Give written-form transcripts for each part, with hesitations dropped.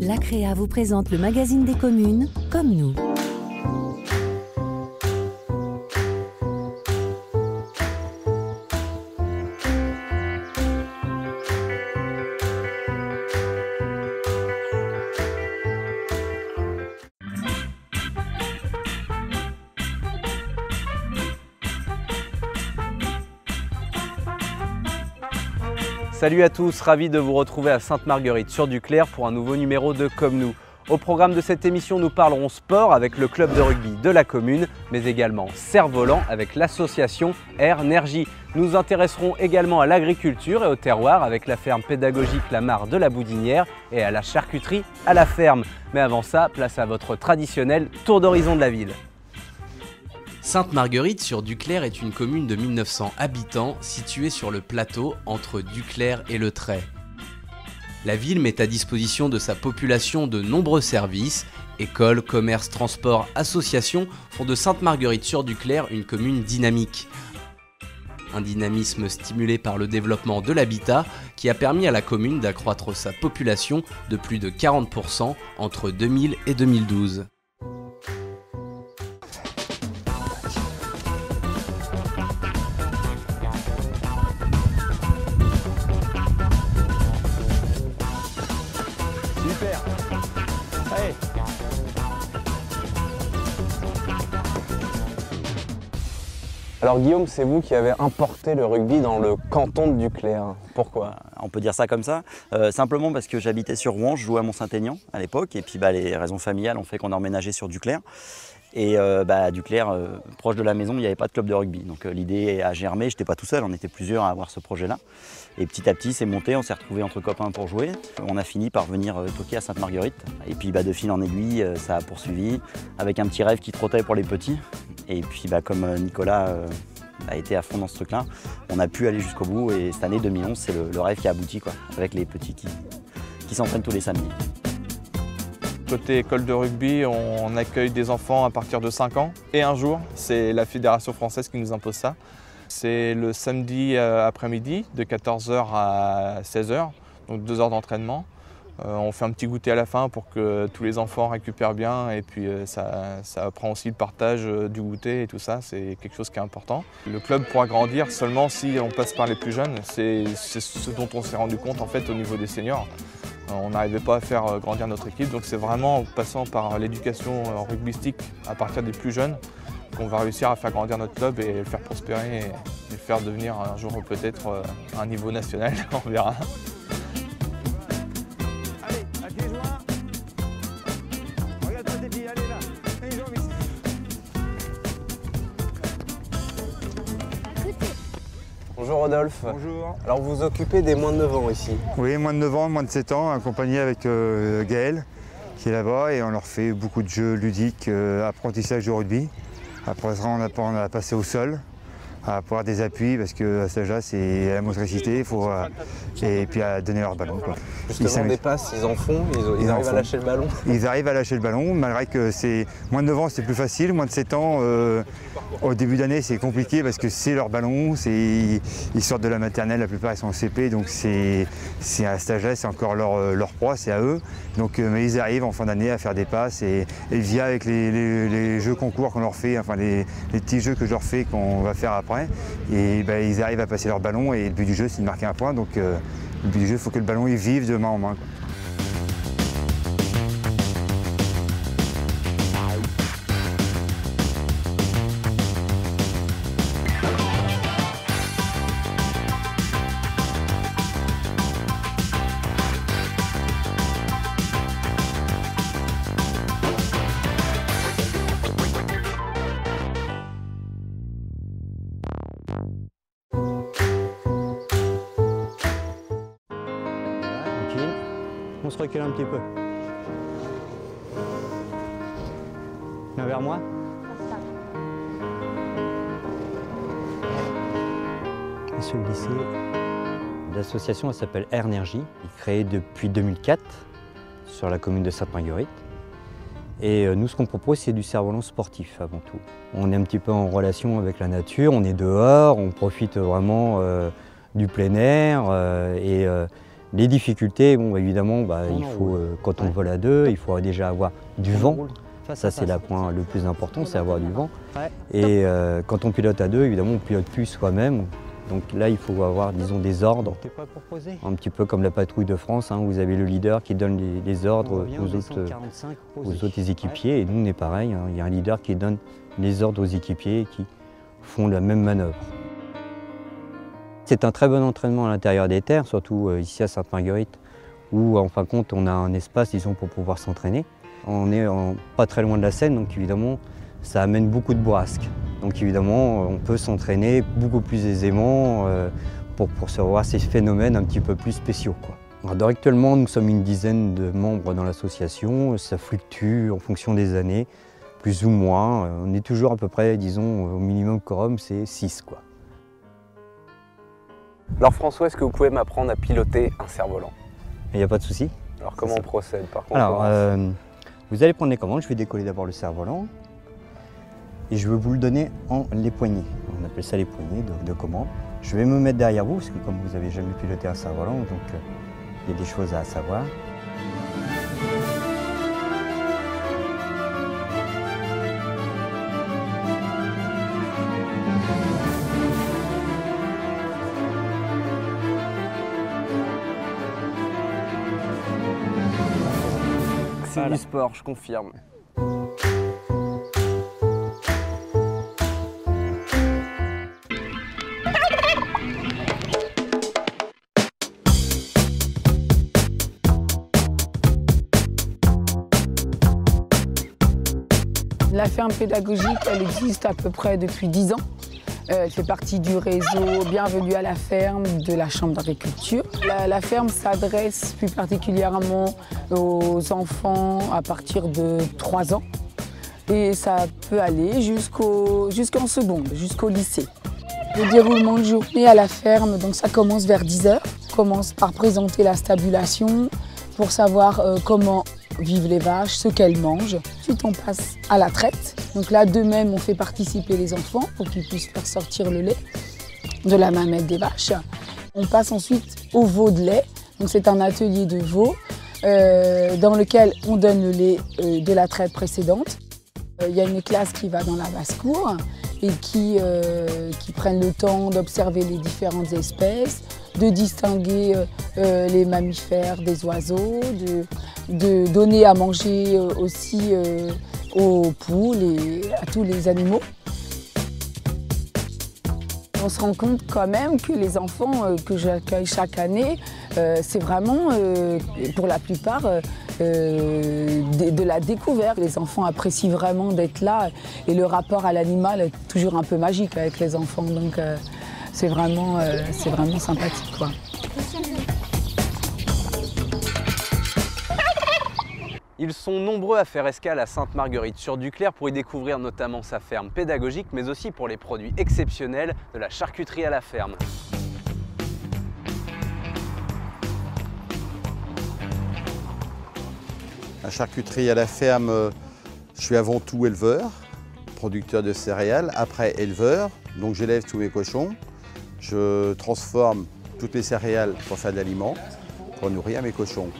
L'ACREA vous présente le magazine des communes, Comme nous. Salut à tous, ravi de vous retrouver à Sainte-Marguerite-sur-Duclair pour un nouveau numéro de Comme nous. Au programme de cette émission, nous parlerons sport avec le club de rugby de la commune, mais également cerf-volant avec l'association Air-Nergie. Nous nous intéresserons également à l'agriculture et au terroir avec la ferme pédagogique La Mare de la Boudinière et à la charcuterie à la ferme. Mais avant ça, place à votre traditionnel tour d'horizon de la ville. Sainte-Marguerite-sur-Duclair est une commune de 1900 habitants située sur le plateau entre Duclair et Le Trait. La ville met à disposition de sa population de nombreux services. Écoles, commerces, transports, associations font de Sainte-Marguerite-sur-Duclair une commune dynamique. Un dynamisme stimulé par le développement de l'habitat qui a permis à la commune d'accroître sa population de plus de 40% entre 2000 et 2012. Super. Allez. Alors Guillaume, c'est vous qui avez importé le rugby dans le canton de Duclair. Pourquoi? On peut dire ça comme ça, simplement parce que j'habitais sur Rouen, je jouais à Mont-Saint-Aignan à l'époque, et puis les raisons familiales ont fait qu'on a emménagé sur Duclair. Et à Duclair, proche de la maison, il n'y avait pas de club de rugby. Donc l'idée a germé, je n'étais pas tout seul, on était plusieurs à avoir ce projet-là. Et petit à petit, c'est monté, on s'est retrouvés entre copains pour jouer. On a fini par venir toquer à Sainte-Marguerite. Et puis de fil en aiguille, ça a poursuivi, avec un petit rêve qui trottait pour les petits. Et puis comme Nicolas a été à fond dans ce truc-là, on a pu aller jusqu'au bout. Et cette année 2011, c'est le rêve qui a abouti, quoi, avec les petits qui s'entraînent tous les samedis. Côté école de rugby, on accueille des enfants à partir de 5 ans. Et un jour, c'est la Fédération française qui nous impose ça. C'est le samedi après-midi de 14 h à 16 h, donc 2 heures d'entraînement. On fait un petit goûter à la fin pour que tous les enfants récupèrent bien et puis ça apprend aussi le partage du goûter et tout ça, c'est quelque chose qui est important. Le club pourra grandir seulement si on passe par les plus jeunes, c'est ce dont on s'est rendu compte en fait au niveau des seniors. On n'arrivait pas à faire grandir notre équipe, donc c'est vraiment en passant par l'éducation rugbystique à partir des plus jeunes qu'on va réussir à faire grandir notre club et le faire prospérer et le faire devenir un jour peut-être un niveau national, on verra. Allez, à pieds joints. Regarde-toi tes pieds, allez là. Allez, jambes ici. Bonjour Rodolphe. Bonjour. Alors vous vous occupez des moins de 9 ans ici. Oui, moins de 9 ans, moins de 7 ans, accompagné avec Gaël qui est là-bas et on leur fait beaucoup de jeux ludiques, apprentissage de rugby. Après ça, on a passé au sol, à pouvoir des appuis parce que à cet âge-là, c'est la motricité, et puis à donner leur ballon, quoi. Justement des passes, ils en font, ils arrivent à lâcher le ballon. Ils arrivent à lâcher le ballon, malgré que c'est moins de 9 ans, c'est plus facile, moins de 7 ans, au début d'année, c'est compliqué parce que c'est leur ballon, ils sortent de la maternelle, la plupart ils sont au CP, donc c'est à cet âge-là, c'est encore leur proie, c'est à eux. Donc, mais ils arrivent en fin d'année à faire des passes et via avec les jeux concours qu'on leur fait, enfin les petits jeux que je leur fais qu'on va faire après, et ils arrivent à passer leur ballon et le but du jeu c'est de marquer un point, donc le but du jeu il faut que le ballon il vive de main en main, quoi. On se recule un petit peu. Viens vers moi. Et se glisser. L'association s'appelle Air-Nergie, créée depuis 2004 sur la commune de Sainte-Marguerite. Et nous, ce qu'on propose, c'est du cerf-volant sportif avant tout. On est un petit peu en relation avec la nature, on est dehors, on profite vraiment du plein air et Les difficultés, bon, évidemment, il faut, quand on vole à deux, il faut déjà avoir du vent. Ça, c'est le point le plus important, c'est avoir du vent. Et quand on pilote à deux, évidemment, on ne pilote plus soi-même. Donc là, il faut avoir, disons, des ordres. Un petit peu comme la patrouille de France, hein, vous avez le leader qui donne les ordres aux autres équipiers. Et nous, on est pareil, hein, il y a un leader qui donne les ordres aux équipiers qui font la même manœuvre. C'est un très bon entraînement à l'intérieur des terres, surtout ici à Sainte-Marguerite, où en fin de compte, on a un espace, disons, pour pouvoir s'entraîner. On est pas très loin de la Seine, donc évidemment, ça amène beaucoup de bourrasques. Donc évidemment, on peut s'entraîner beaucoup plus aisément pour recevoir ces phénomènes un petit peu plus spéciaux, quoi. Alors, actuellement, nous sommes une dizaine de membres dans l'association. Ça fluctue en fonction des années, plus ou moins. On est toujours à peu près, disons, au minimum quorum, c'est 6, quoi. Alors François, est-ce que vous pouvez m'apprendre à piloter un cerf-volant? Il n'y a pas de souci. Alors comment on procède par contre? Alors, vous allez prendre les commandes. Je vais décoller d'abord le cerf-volant. Et je vais vous le donner en les poignées. On appelle ça les poignées de commande. Je vais me mettre derrière vous, parce que comme vous n'avez jamais piloté un cerf-volant, donc il y a des choses à savoir. C'est du sport, je confirme. La ferme pédagogique, elle existe à peu près depuis 10 ans. Elle fait partie du réseau Bienvenue à la ferme de la Chambre d'agriculture. La ferme s'adresse plus particulièrement aux enfants à partir de 3 ans. Et ça peut aller jusqu'en seconde, jusqu'au lycée. Le déroulement de journée à la ferme, donc ça commence vers 10 h. On commence par présenter la stabulation pour savoir comment vivent les vaches, ce qu'elles mangent. Ensuite, on passe à la traite. Donc là, de même, on fait participer les enfants pour qu'ils puissent faire sortir le lait de la mamelle des vaches. On passe ensuite au veau de lait. Donc c'est un atelier de veau dans lequel on donne le lait de la traite précédente. Il y a une classe qui va dans la basse-cour et qui prennent le temps d'observer les différentes espèces, de distinguer les mammifères des oiseaux, de donner à manger aussi aux poules et à tous les animaux. On se rend compte quand même que les enfants que j'accueille chaque année, c'est vraiment, pour la plupart, de la découverte. Les enfants apprécient vraiment d'être là et le rapport à l'animal est toujours un peu magique avec les enfants. Donc c'est vraiment sympathique, quoi. Ils sont nombreux à faire escale à Sainte-Marguerite-sur-Duclair pour y découvrir notamment sa ferme pédagogique, mais aussi pour les produits exceptionnels de la charcuterie à la ferme. La charcuterie à la ferme, je suis avant tout éleveur, producteur de céréales, après éleveur, donc j'élève tous mes cochons. Je transforme toutes les céréales pour faire de l'aliment, pour nourrir mes cochons.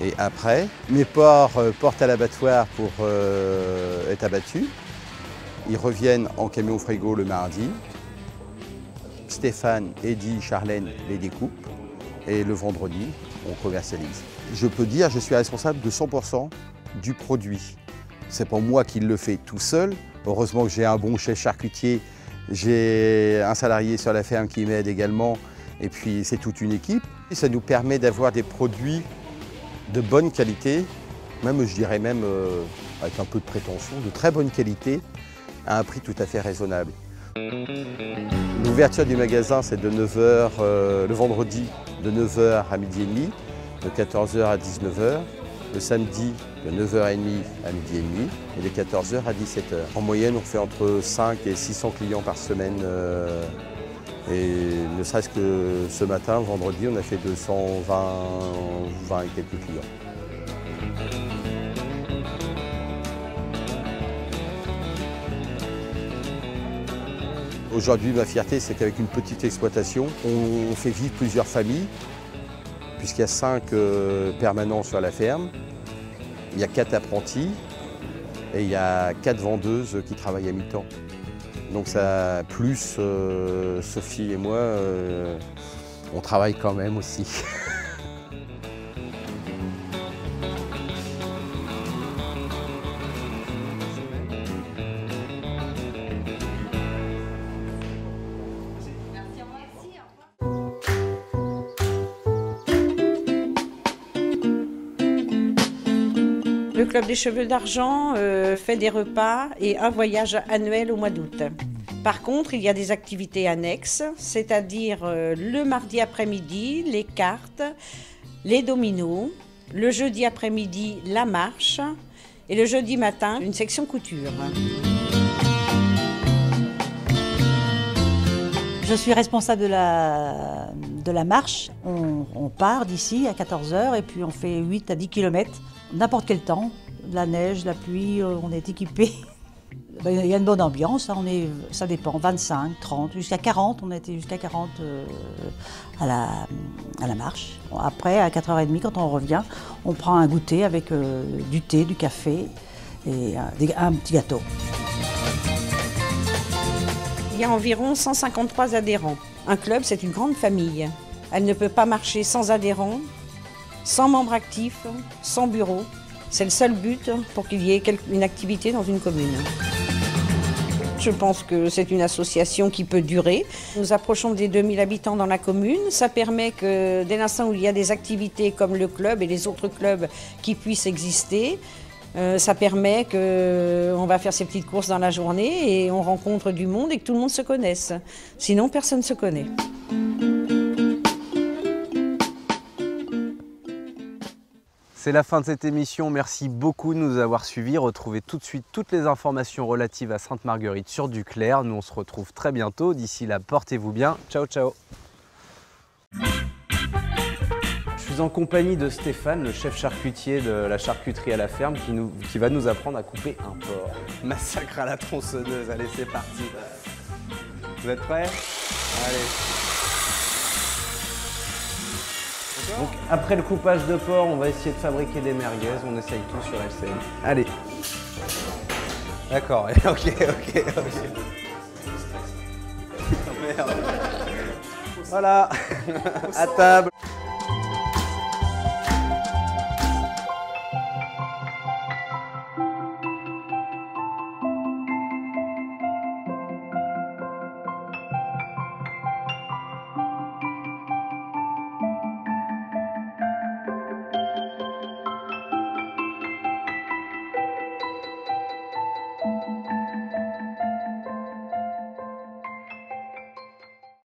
Et après, mes porcs portent à l'abattoir pour être abattus. Ils reviennent en camion frigo le mardi. Stéphane, Eddy, Charlène les découpent. Et le vendredi, on commercialise. Je peux dire que je suis responsable de 100% du produit. C'est pas moi qui le fais tout seul. Heureusement que j'ai un bon chef charcutier. J'ai un salarié sur la ferme qui m'aide également. Et puis c'est toute une équipe. Et ça nous permet d'avoir des produits de bonne qualité, même je dirais même avec un peu de prétention, de très bonne qualité à un prix tout à fait raisonnable. L'ouverture du magasin c'est de 9 h le vendredi de 9 h à midi et demi, de 14 h à 19 h, le samedi de 9 h 30 à midi et demi et de 14 h à 17 h. En moyenne on fait entre 5 et 600 clients par semaine. Et ne serait-ce que ce matin, vendredi, on a fait 220 et quelques clients. Aujourd'hui, ma fierté, c'est qu'avec une petite exploitation, on fait vivre plusieurs familles. puisqu'il y a 5 permanents sur la ferme, il y a 4 apprentis et il y a 4 vendeuses qui travaillent à mi-temps. Donc ça, plus Sophie et moi, on travaille quand même aussi. Le Club des Cheveux d'Argent fait des repas et un voyage annuel au mois d'août. Par contre, il y a des activités annexes, c'est-à-dire le mardi après-midi, les cartes, les dominos, le jeudi après-midi, la marche et le jeudi matin, une section couture. Je suis responsable de la marche. On part d'ici à 14 h et puis on fait 8 à 10 km, n'importe quel temps. La neige, la pluie, on est équipé. Il y a une bonne ambiance, hein, ça dépend, 25, 30, jusqu'à 40. On a été jusqu'à 40 à la marche. Après, à 4h30, quand on revient, on prend un goûter avec du thé, du café et un petit gâteau. Il y a environ 153 adhérents. Un club, c'est une grande famille. Elle ne peut pas marcher sans adhérents, sans membres actifs, sans bureau. C'est le seul but pour qu'il y ait une activité dans une commune. Je pense que c'est une association qui peut durer. Nous approchons des 2000 habitants dans la commune. Ça permet que dès l'instant où il y a des activités comme le club et les autres clubs qui puissent exister, ça permet qu'on va faire ses petites courses dans la journée et on rencontre du monde et que tout le monde se connaisse. Sinon, personne ne se connaît. C'est la fin de cette émission, merci beaucoup de nous avoir suivis. Retrouvez tout de suite toutes les informations relatives à Sainte-Marguerite sur Duclair. Nous on se retrouve très bientôt, d'ici là portez-vous bien, ciao ciao. Je suis en compagnie de Stéphane, le chef charcutier de la charcuterie à la ferme qui va nous apprendre à couper un porc. Massacre à la tronçonneuse, allez c'est parti. Vous êtes prêts? Allez. Donc après le coupage de porc, on va essayer de fabriquer des merguez, on essaye tout sur LCN. Allez. D'accord, ok. Merde. Voilà, à table.